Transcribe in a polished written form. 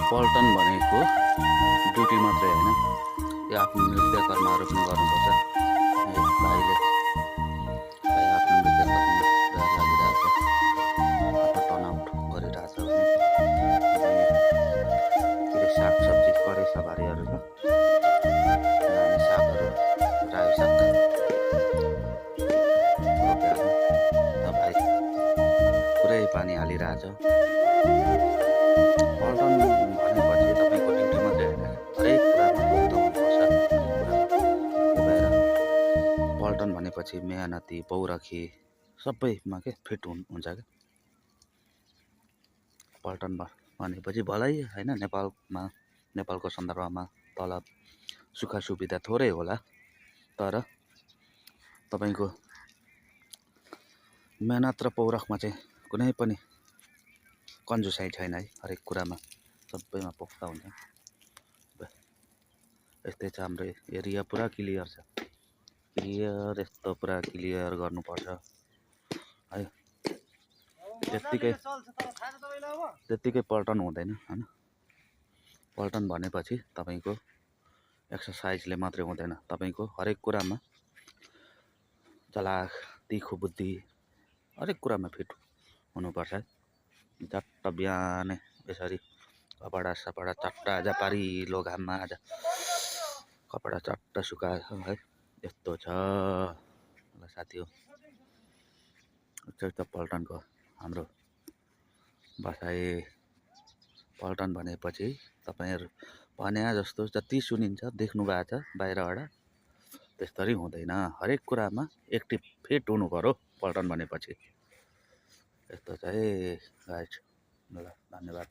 पल्टन भनेको ड्युटी मात्रै होइन, यो आफ्नो नृत्य कर्महरू पनि गर्नुपर्छ। भाइले भाइ आफ्नो नृत्य कर्ममा पुरा लागिरहेको छ, आफ्नो टर्नआउट गरिरहेछ भने के अरे सागसब्जी करे सबारीहरू छ, दामी सागहरू, रायो साग रोप्याएको छ भाइ, पुरै पानी हालिरहेछ। पल्टन भनेपछि तपाईँको ड्युटी मात्रै होइन, हरेक कुरामा पोख्त हुनुपर्छ। हरेक कुरामा भएर पल्टन भनेपछि मेहनती पौरखी सबैमा के फिट हुन्छ क्या। पल्टन भनेपछि भलै होइन, नेपालको सन्दर्भमा तलब सुख सुविधा थोरै होला, तर तपाईँको मेहनत र पौरखमा चाहिँ कुनै पनि कन्जुसाइ छैन है। हरेक कुरामा सबैमा पोख्त हुन्छ। यस्तै छ हाम्रो एरिया, पुरा क्लियर छ, यस्तो पुरा क्लियर गर्नुपर्छ है। त्यत्तिकै पल्टन हुँदैन होइन। पल्टन भनेपछि तपाईँको एक्सर्साइजले मात्रै हुँदैन, तपाईँको हरेक कुरामा चलाख तिखो बुद्धि हरेक कुरामा फिट हुनुपर्छ है। झट्ट बिहानै यसरी कपडा सपडा चट्ट आज पारिलो घाममा आज कपडा चट्ट सुकायो है। यस्तो छ ल साथी हो। पल्टनको हाम्रो बसाइ पल्टन भनेपछि तपाईँहरू भने जस्तो जति सुनिन्छ देख्नु भएको छ बाहिरबाट त्यस्तरी हुँदैन। हरेक कुरामा एक्टिभ फिट हुनु पर्यो पल्टन भनेपछि। यस्तो छ है गाइस। ल धन्यवाद।